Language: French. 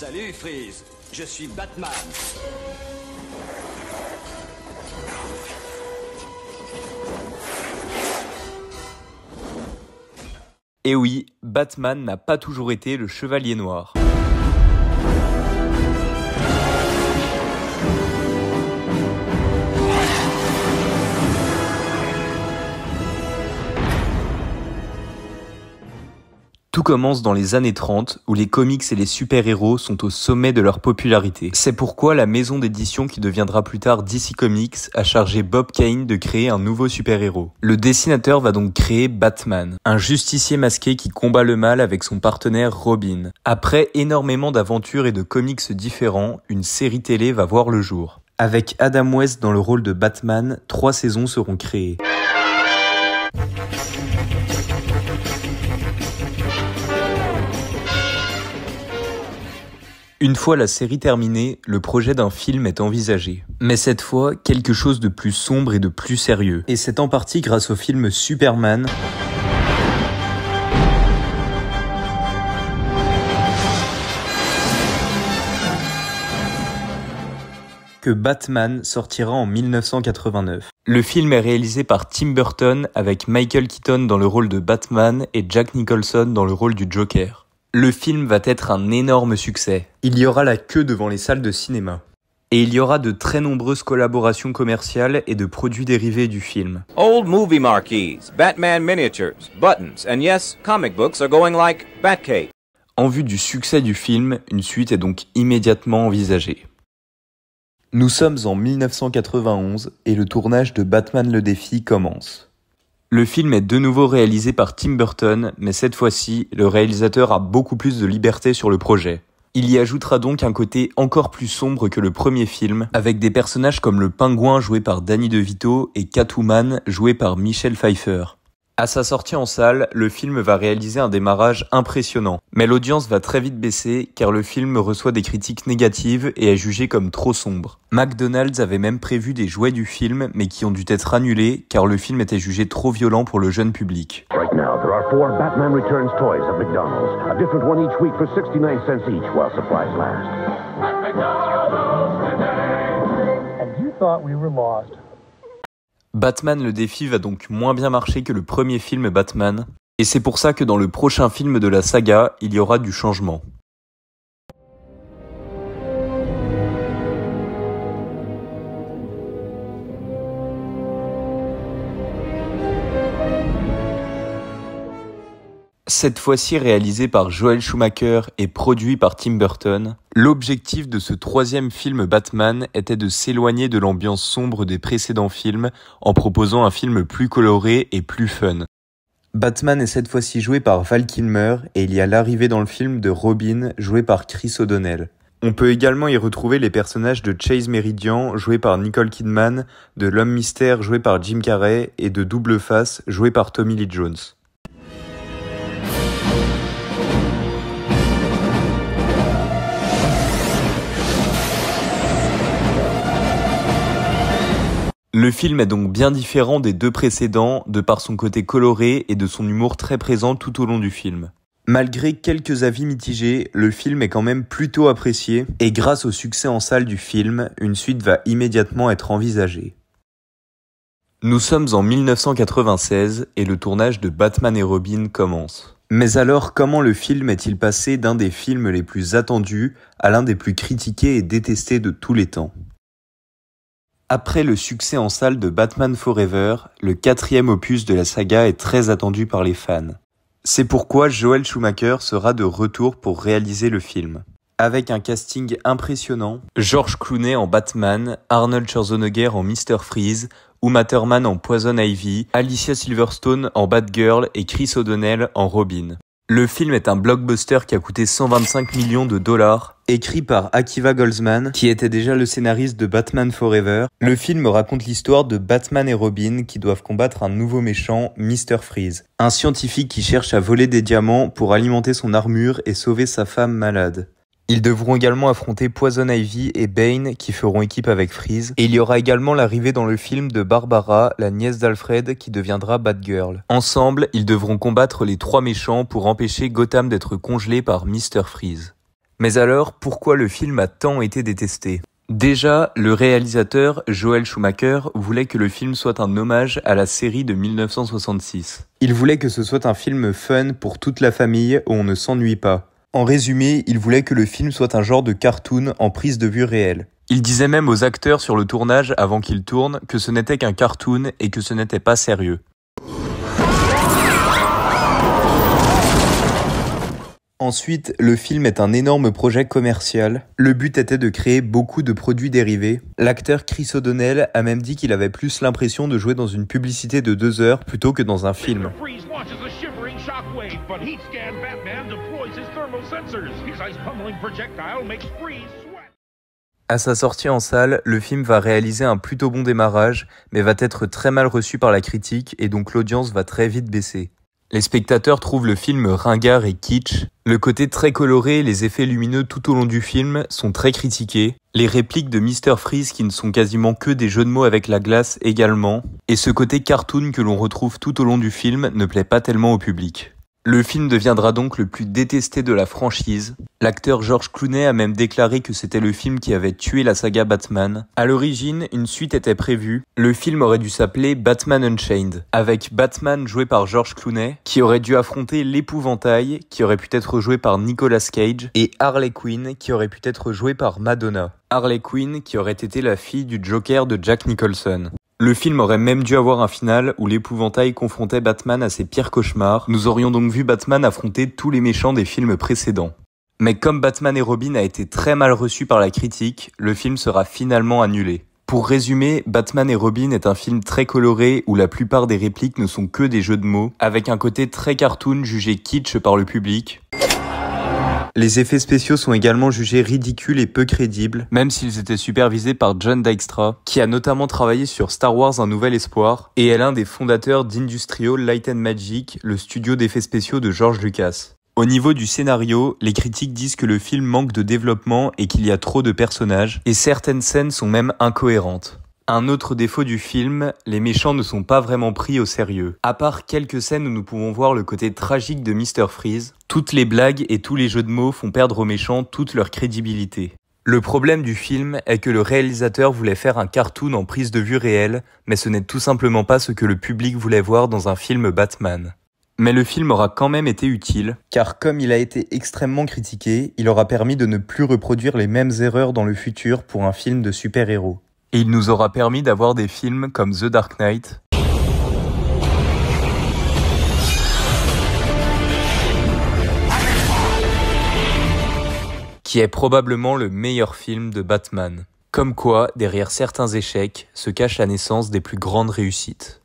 Salut Freeze, je suis Batman. Et oui, Batman n'a pas toujours été le Chevalier Noir. Tout commence dans les années 30, où les comics et les super-héros sont au sommet de leur popularité. C'est pourquoi la maison d'édition qui deviendra plus tard DC Comics a chargé Bob Kane de créer un nouveau super-héros. Le dessinateur va donc créer Batman, un justicier masqué qui combat le mal avec son partenaire Robin. Après énormément d'aventures et de comics différents, une série télé va voir le jour. Avec Adam West dans le rôle de Batman, 3 saisons seront créées. Une fois la série terminée, le projet d'un film est envisagé. Mais cette fois, quelque chose de plus sombre et de plus sérieux. Et c'est en partie grâce au film Superman que Batman sortira en 1989. Le film est réalisé par Tim Burton avec Michael Keaton dans le rôle de Batman et Jack Nicholson dans le rôle du Joker. Le film va être un énorme succès. Il y aura la queue devant les salles de cinéma. Et il y aura de très nombreuses collaborations commerciales et de produits dérivés du film. Old movie marquees, Batman miniatures, buttons, and yes, comic books are going like Batcave. En vue du succès du film, une suite est donc immédiatement envisagée. Nous sommes en 1991 et le tournage de Batman le Défi commence. Le film est de nouveau réalisé par Tim Burton, mais cette fois-ci, le réalisateur a beaucoup plus de liberté sur le projet. Il y ajoutera donc un côté encore plus sombre que le premier film, avec des personnages comme le Pingouin joué par Danny DeVito et Catwoman joué par Michelle Pfeiffer. À sa sortie en salle, le film va réaliser un démarrage impressionnant. Mais l'audience va très vite baisser car le film reçoit des critiques négatives et est jugé comme trop sombre. McDonald's avait même prévu des jouets du film mais qui ont dû être annulés car le film était jugé trop violent pour le jeune public. Right now, there are 4 Batman Returns toys at McDonald's. A different one each week for 69 cents each while supplies last. At McDonald's today. And you thought we were lost. Batman le Défi va donc moins bien marcher que le premier film Batman, et c'est pour ça que dans le prochain film de la saga, il y aura du changement. Cette fois-ci réalisé par Joel Schumacher et produit par Tim Burton, l'objectif de ce 3e film Batman était de s'éloigner de l'ambiance sombre des précédents films en proposant un film plus coloré et plus fun. Batman est cette fois-ci joué par Val Kilmer et il y a l'arrivée dans le film de Robin joué par Chris O'Donnell. On peut également y retrouver les personnages de Chase Meridian joué par Nicole Kidman, de l'Homme Mystère joué par Jim Carrey et de Double Face joué par Tommy Lee Jones. Le film est donc bien différent des 2 précédents de par son côté coloré et de son humour très présent tout au long du film. Malgré quelques avis mitigés, le film est quand même plutôt apprécié et grâce au succès en salle du film, une suite va immédiatement être envisagée. Nous sommes en 1996 et le tournage de Batman et Robin commence. Mais alors, comment le film est-il passé d'un des films les plus attendus à l'un des plus critiqués et détestés de tous les temps ? Après le succès en salle de Batman Forever, le 4e opus de la saga est très attendu par les fans. C'est pourquoi Joel Schumacher sera de retour pour réaliser le film. Avec un casting impressionnant, George Clooney en Batman, Arnold Schwarzenegger en Mr. Freeze, Uma Thurman en Poison Ivy, Alicia Silverstone en Batgirl et Chris O'Donnell en Robin. Le film est un blockbuster qui a coûté 125 millions de dollars, écrit par Akiva Goldsman, qui était déjà le scénariste de Batman Forever. Le film raconte l'histoire de Batman et Robin qui doivent combattre un nouveau méchant, Mr. Freeze, un scientifique qui cherche à voler des diamants pour alimenter son armure et sauver sa femme malade. Ils devront également affronter Poison Ivy et Bane qui feront équipe avec Freeze. Et il y aura également l'arrivée dans le film de Barbara, la nièce d'Alfred, qui deviendra Batgirl. Ensemble, ils devront combattre les 3 méchants pour empêcher Gotham d'être congelé par Mr. Freeze. Mais alors, pourquoi le film a tant été détesté ? Déjà, le réalisateur Joel Schumacher voulait que le film soit un hommage à la série de 1966. Il voulait que ce soit un film fun pour toute la famille où on ne s'ennuie pas. En résumé, il voulait que le film soit un genre de cartoon en prise de vue réelle. Il disait même aux acteurs sur le tournage avant qu'ils tournent que ce n'était qu'un cartoon et que ce n'était pas sérieux. Ensuite, le film est un énorme projet commercial. Le but était de créer beaucoup de produits dérivés. L'acteur Chris O'Donnell a même dit qu'il avait plus l'impression de jouer dans une publicité de 2 heures plutôt que dans un film. À sa sortie en salle, le film va réaliser un plutôt bon démarrage, mais va être très mal reçu par la critique et donc l'audience va très vite baisser. Les spectateurs trouvent le film ringard et kitsch. Le côté très coloré et les effets lumineux tout au long du film sont très critiqués. Les répliques de Mr. Freeze qui ne sont quasiment que des jeux de mots avec la glace également. Et ce côté cartoon que l'on retrouve tout au long du film ne plaît pas tellement au public. Le film deviendra donc le plus détesté de la franchise. L'acteur George Clooney a même déclaré que c'était le film qui avait tué la saga Batman. À l'origine, une suite était prévue. Le film aurait dû s'appeler Batman Unchained, avec Batman joué par George Clooney, qui aurait dû affronter l'épouvantail, qui aurait pu être joué par Nicolas Cage, et Harley Quinn, qui aurait pu être joué par Madonna. Harley Quinn, qui aurait été la fille du Joker de Jack Nicholson. Le film aurait même dû avoir un final où l'épouvantail confrontait Batman à ses pires cauchemars. Nous aurions donc vu Batman affronter tous les méchants des films précédents. Mais comme Batman et Robin a été très mal reçu par la critique, le film sera finalement annulé. Pour résumer, Batman et Robin est un film très coloré où la plupart des répliques ne sont que des jeux de mots, avec un côté très cartoon jugé kitsch par le public. Les effets spéciaux sont également jugés ridicules et peu crédibles, même s'ils étaient supervisés par John Dykstra, qui a notamment travaillé sur Star Wars Un Nouvel Espoir, et est l'un des fondateurs d'Industrial Light and Magic, le studio d'effets spéciaux de George Lucas. Au niveau du scénario, les critiques disent que le film manque de développement et qu'il y a trop de personnages, et certaines scènes sont même incohérentes. Un autre défaut du film, les méchants ne sont pas vraiment pris au sérieux. À part quelques scènes où nous pouvons voir le côté tragique de Mr. Freeze, toutes les blagues et tous les jeux de mots font perdre aux méchants toute leur crédibilité. Le problème du film est que le réalisateur voulait faire un cartoon en prise de vue réelle, mais ce n'est tout simplement pas ce que le public voulait voir dans un film Batman. Mais le film aura quand même été utile, car comme il a été extrêmement critiqué, il aura permis de ne plus reproduire les mêmes erreurs dans le futur pour un film de super-héros. Et il nous aura permis d'avoir des films comme The Dark Knight, qui est probablement le meilleur film de Batman. Comme quoi, derrière certains échecs, se cache la naissance des plus grandes réussites.